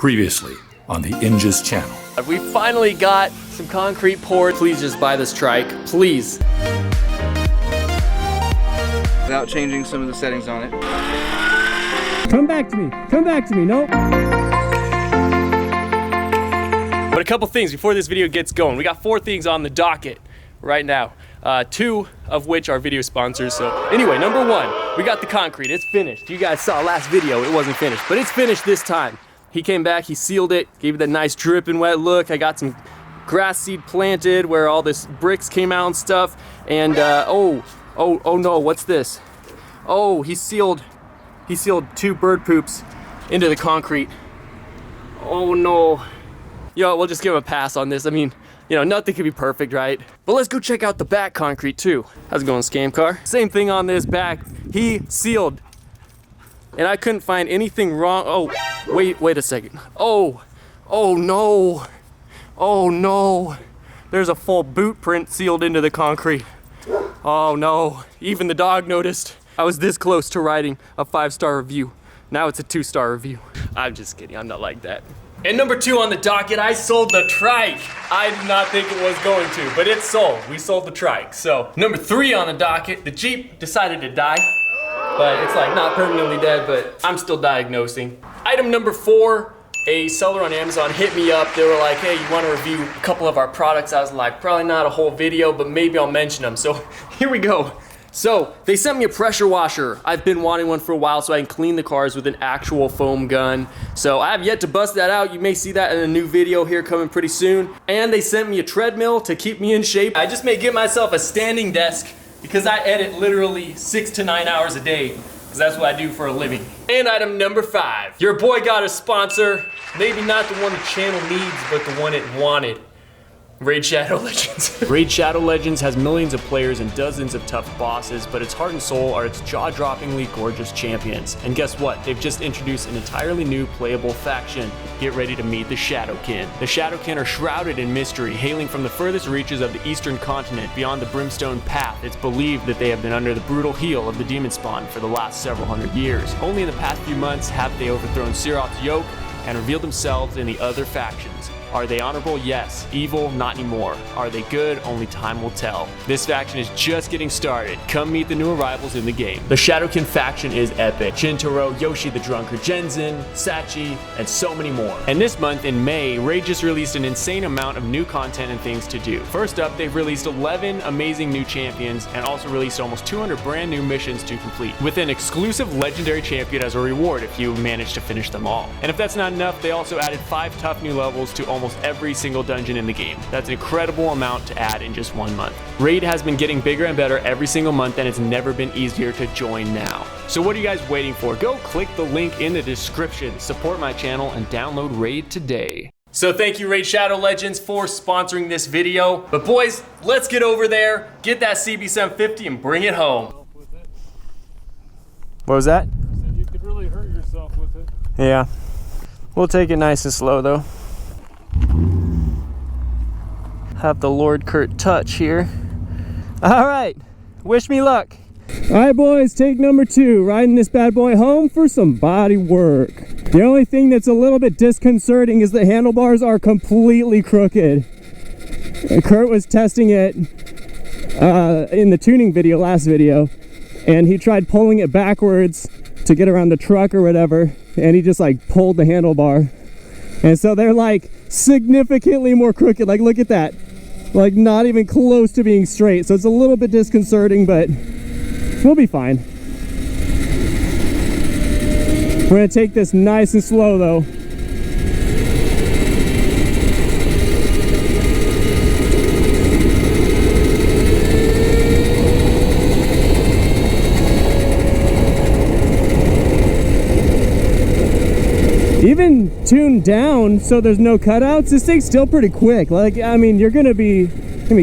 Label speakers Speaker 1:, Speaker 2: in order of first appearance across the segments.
Speaker 1: Previously on the Inja's channel.
Speaker 2: We finally got some concrete poured. Please just buy this trike, please.
Speaker 3: Without changing some of the settings on it.
Speaker 4: Come back to me, no.
Speaker 2: But a couple things before this video gets going. We got 4 things on the docket right now. 2 of which are video sponsors. So anyway, number 1, we got the concrete. It's finished. You guys saw last video, it wasn't finished, but it's finished this time. He came back, he sealed it, gave it that nice drip and wet look. I got some grass seed planted where all this bricks came out and stuff. And oh no, what's this? Oh, he sealed 2 bird poops into the concrete. Oh no. Yo, we'll just give him a pass on this. I mean, you know, nothing could be perfect, right? But let's go check out the back concrete too. How's it going, Scam Car? Same thing on this back. He sealed. And I couldn't find anything wrong. Oh, wait a second. Oh no. Oh no. There's a full boot print sealed into the concrete. Oh no. Even the dog noticed. I was this close to writing a 5-star review. Now it's a 2-star review. I'm just kidding, I'm not like that. And number 2 on the docket, I sold the trike. I did not think it was going to, but it's sold. We sold the trike. So number 3 on the docket, the Jeep decided to die. But it's like not permanently dead, but I'm still diagnosing. Item number 4, a seller on Amazon hit me up. They were like, hey, you want to review a couple of our products? I was like, probably not a whole video, but maybe I'll mention them. So here we go. So they sent me a pressure washer. I've been wanting one for a while so I can clean the cars with an actual foam gun. So I have yet to bust that out. You may see that in a new video here coming pretty soon. And they sent me a treadmill to keep me in shape. I just may give myself a standing desk because I edit literally 6 to 9 hours a day, because that's what I do for a living. And item number 5, your boy got a sponsor. Maybe not the one the channel needs, but the one it wanted. Raid Shadow Legends. Raid Shadow Legends has millions of players and dozens of tough bosses, but its heart and soul are its jaw-droppingly gorgeous champions. And guess what? They've just introduced an entirely new playable faction. Get ready to meet the Shadowkin. The Shadowkin are shrouded in mystery, hailing from the furthest reaches of the eastern continent beyond the Brimstone Path. It's believed that they have been under the brutal heel of the demon spawn for the last several hundred years. Only in the past few months have they overthrown Siroth's yoke and revealed themselves in the other factions. Are they honorable? Yes. Evil? Not anymore. Are they good? Only time will tell. This faction is just getting started. Come meet the new arrivals in the game. The Shadowkin faction is epic. Shintaro, Yoshi the Drunkard, Genzen, Sachi, and so many more. And this month in May, Raid just released an insane amount of new content and things to do. First up, they've released 11 amazing new champions and also released almost 200 brand new missions to complete, with an exclusive legendary champion as a reward if you manage to finish them all. And if that's not enough, they also added 5 tough new levels to almost every single dungeon in the game. That's an incredible amount to add in just 1 month. Raid has been getting bigger and better every single month, and it's never been easier to join now. So what are you guys waiting for? Go click the link in the description, support my channel, and download Raid today. So thank you, Raid Shadow Legends, for sponsoring this video. But boys, let's get over there, get that CB750, and bring it home. What was that?
Speaker 4: I said you could really hurt yourself with it.
Speaker 2: Yeah. We'll take it nice and slow though. Have the Lord Kurt touch here. All right, wish me luck.
Speaker 4: All right, boys, take number 2, riding this bad boy home for some body work. The only thing that's a little bit disconcerting is the handlebars are completely crooked. Kurt was testing it in the tuning video, last video, and he tried pulling it backwards to get around the truck or whatever, and he just like pulled the handlebar. And so they're like significantly more crooked. Like, look at that. Like, not even close to being straight. So it's a little bit disconcerting, but we'll be fine. We're gonna take this nice and slow though. Even tuned down so there's no cutouts, this thing's still pretty quick. Like, I mean, you're gonna be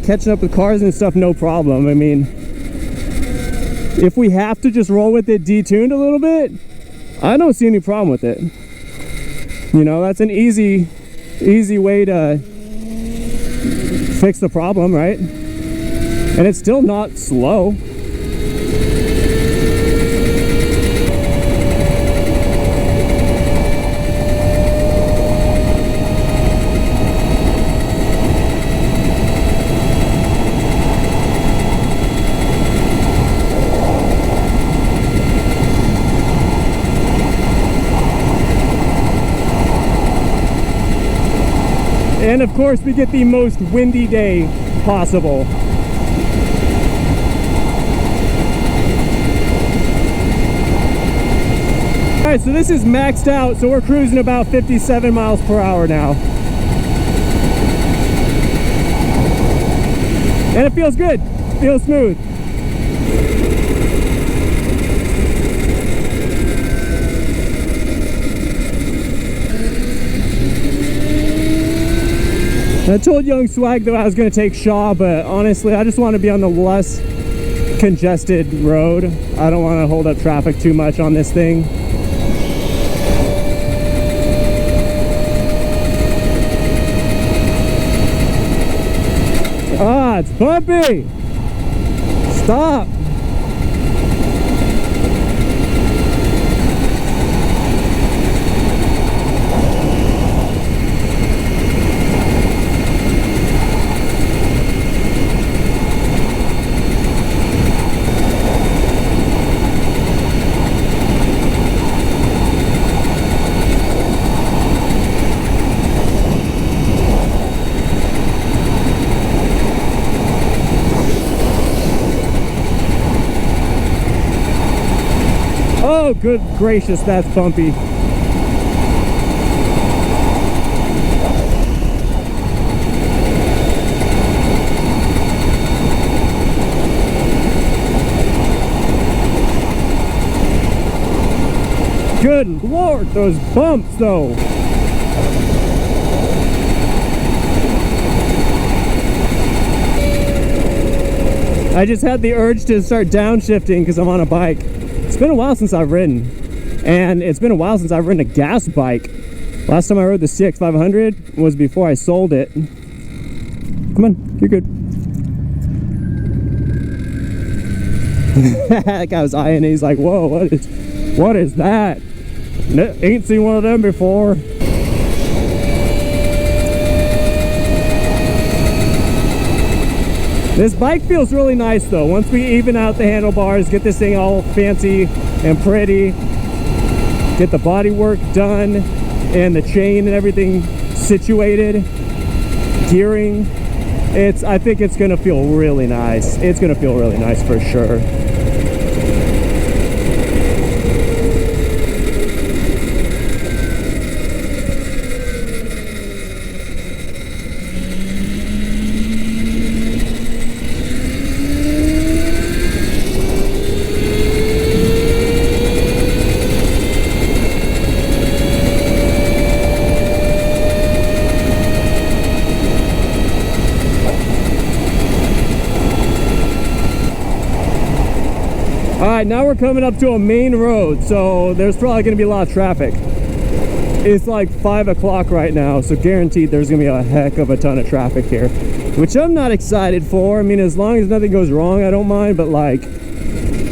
Speaker 4: catching up with cars and stuff, no problem. I mean, if we have to just roll with it detuned a little bit, I don't see any problem with it. You know, that's an easy way to fix the problem, right? And it's still not slow. And of course, we get the most windy day possible. Alright, so this is maxed out, so we're cruising about 57 miles per hour now. And it feels good, feels smooth. I told Young Swag that I was going to take Shaw, but honestly, I just want to be on the less congested road. I don't want to hold up traffic too much on this thing. Ah, it's bumpy! Stop! Oh, good gracious, that's bumpy. Good Lord, those bumps though. I just had the urge to start downshifting because I'm on a bike. It's been a while since I've ridden, and it's been a while since I've ridden a gas bike. Last time I rode the CX500 was before I sold it. Come on, you're good. That guy was eyeing it. He's like, whoa, what is that? Ain't seen one of them before. This bike feels really nice though. Once we even out the handlebars, get this thing all fancy and pretty, get the bodywork done and the chain and everything situated, gearing, I think it's gonna feel really nice. It's gonna feel really nice for sure. Alright, now we're coming up to a main road, so there's probably going to be a lot of traffic. It's like 5 o'clock right now, so guaranteed there's going to be a heck of a ton of traffic here, which I'm not excited for. I mean, as long as nothing goes wrong, I don't mind, but like,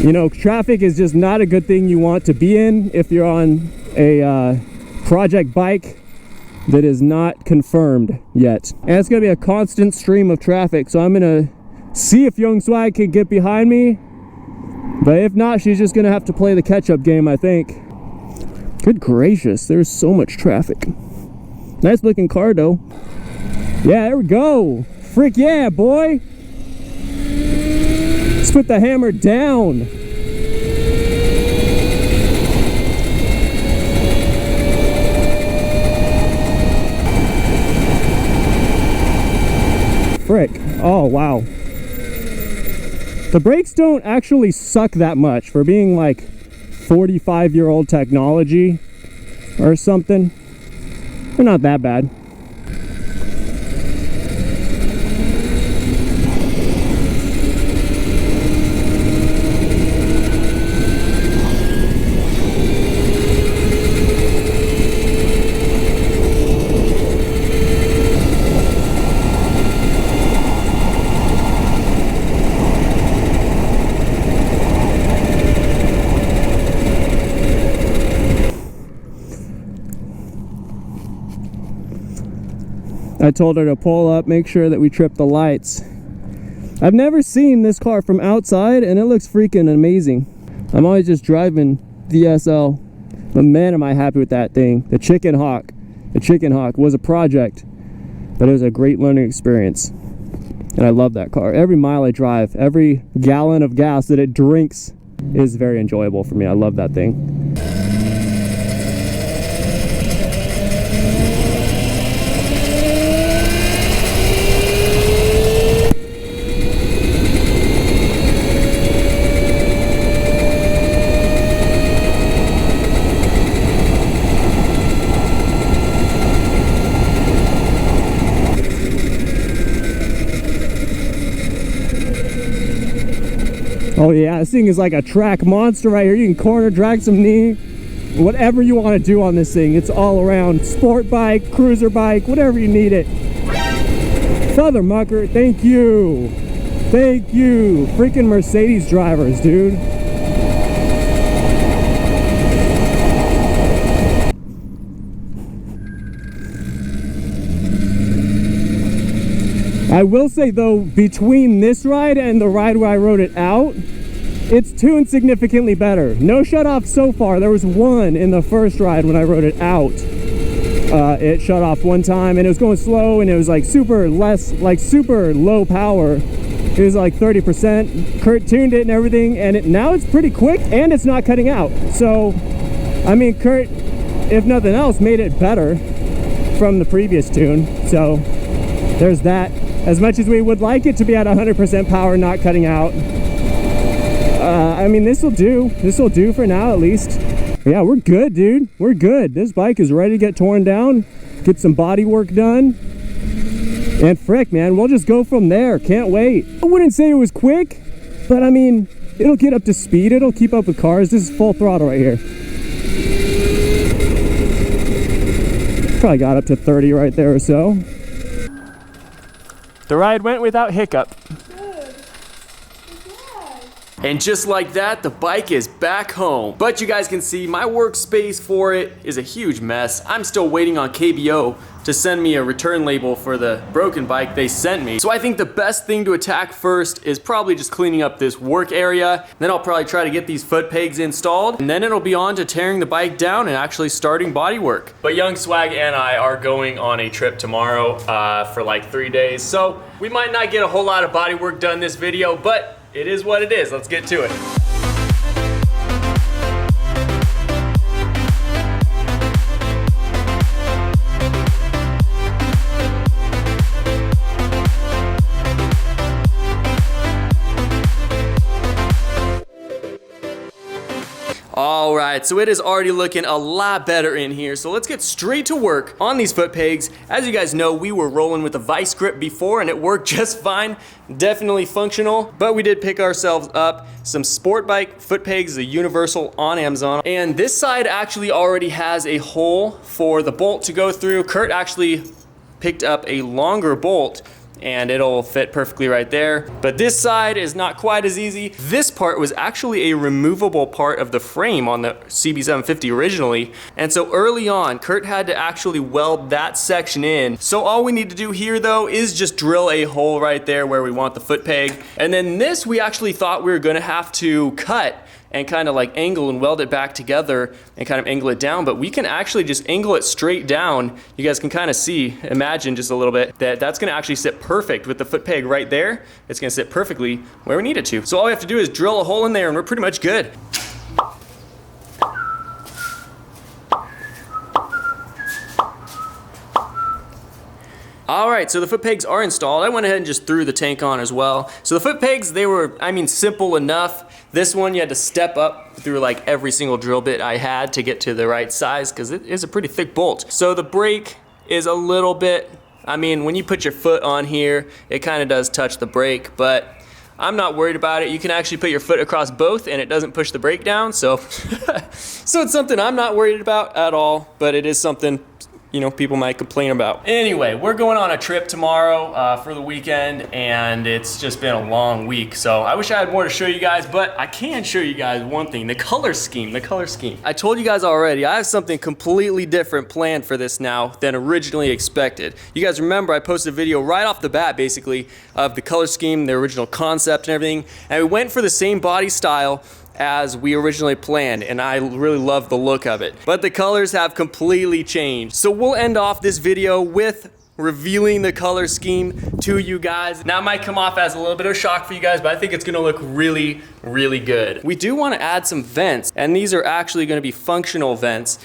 Speaker 4: you know, traffic is just not a good thing you want to be in if you're on a project bike that is not confirmed yet. And it's going to be a constant stream of traffic, so I'm going to see if Young Swag can get behind me. But if not, she's just gonna have to play the catch-up game, I think. Good gracious, there's so much traffic. Nice looking car though. Yeah, there we go. Frick yeah, boy. Let's put the hammer down. Frick. Oh, wow. The brakes don't actually suck that much for being like 45-year-old technology or something. They're not that bad. I told her to pull up, make sure that we trip the lights. I've never seen this car from outside and it looks freaking amazing. I'm always just driving the SL, but man am I happy with that thing. The Chicken Hawk was a project. But it was a great learning experience. And I love that car. Every mile I drive, every gallon of gas that it drinks is very enjoyable for me. I love that thing. Oh yeah, this thing is like a track monster right here. You can corner drag some knee, whatever you want to do on this thing. It's all around. Sport bike, cruiser bike, whatever you need it. Feather mucker, thank you. Thank you. Freaking Mercedes drivers, dude. I will say though, between this ride and the ride where I rode it out, it's tuned significantly better. No shut off so far. There was one in the first ride when I rode it out. It shut off one time and it was going slow and it was like super low power. It was like 30%. Kurt tuned it and everything, and now it's pretty quick and it's not cutting out. So, I mean, Kurt, if nothing else, made it better from the previous tune. So, there's that. As much as we would like it to be at 100% power, not cutting out. I mean, this will do. This will do for now, at least. Yeah, we're good, dude. We're good. This bike is ready to get torn down, get some body work done. And frick, man, we'll just go from there. Can't wait. I wouldn't say it was quick, but I mean, it'll get up to speed. It'll keep up with cars. This is full throttle right here. Probably got up to 30 right there or so. The ride went without hiccup.
Speaker 2: And just like that, the bike is back home. But you guys can see my workspace for it is a huge mess. I'm still waiting on KBO to send me a return label for the broken bike they sent me. So I think the best thing to attack first is probably just cleaning up this work area. Then I'll probably try to get these foot pegs installed, and then it'll be on to tearing the bike down and actually starting body work. But Young Swag and I are going on a trip tomorrow for like 3 days. So we might not get a whole lot of body work done this video, but it is what it is. Let's get to it. All right, so it is already looking a lot better in here. So let's get straight to work on these foot pegs. As you guys know, we were rolling with a vice grip before and it worked just fine. Definitely functional, but we did pick ourselves up some sport bike foot pegs, the universal on Amazon. And this side actually already has a hole for the bolt to go through. Kurt actually picked up a longer bolt and it'll fit perfectly right there. But this side is not quite as easy. This part was actually a removable part of the frame on the CB750 originally. And so early on, Kurt had to actually weld that section in. So all we need to do here though is just drill a hole right there where we want the foot peg. And then this we actually thought we were gonna have to cut and kind of like angle and weld it back together and kind of angle it down, but we can actually just angle it straight down. You guys can kind of see, imagine just a little bit, that's gonna actually sit perfect with the foot peg right there. It's gonna sit perfectly where we need it to. So all we have to do is drill a hole in there and we're pretty much good. All right, so the foot pegs are installed. I went ahead and just threw the tank on as well. So the foot pegs, they were, I mean, simple enough. This one you had to step up through like every single drill bit I had to get to the right size because it is a pretty thick bolt. So the brake is a little bit, I mean, when you put your foot on here, it kind of does touch the brake, but I'm not worried about it. You can actually put your foot across both and it doesn't push the brake down. So, so it's something I'm not worried about at all, but it is something, you know, people might complain about. Anyway, we're going on a trip tomorrow for the weekend, and it's just been a long week. So I wish I had more to show you guys, but I can show you guys one thing, the color scheme, I told you guys already, I have something completely different planned for this now than originally expected. You guys remember I posted a video right off the bat, basically, of the color scheme, the original concept and everything, and we went for the same body style as we originally planned, and I really love the look of it. But the colors have completely changed. So we'll end off this video with revealing the color scheme to you guys. Now it might come off as a little bit of a shock for you guys, but I think it's gonna look really, really good. We do wanna add some vents, and these are actually gonna be functional vents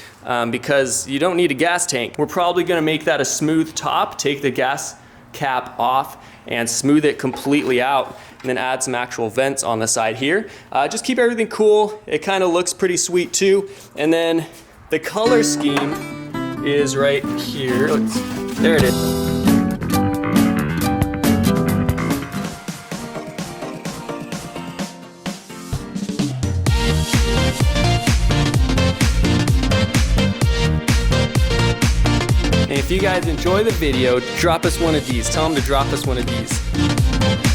Speaker 2: because you don't need a gas tank. We're probably gonna make that a smooth top, take the gas cap off and smooth it completely out, and then add some actual vents on the side here. Just keep everything cool. It kind of looks pretty sweet too. And then the color scheme is right here. There it is. And if you guys enjoy the video, drop us one of these. Tell them to drop us one of these.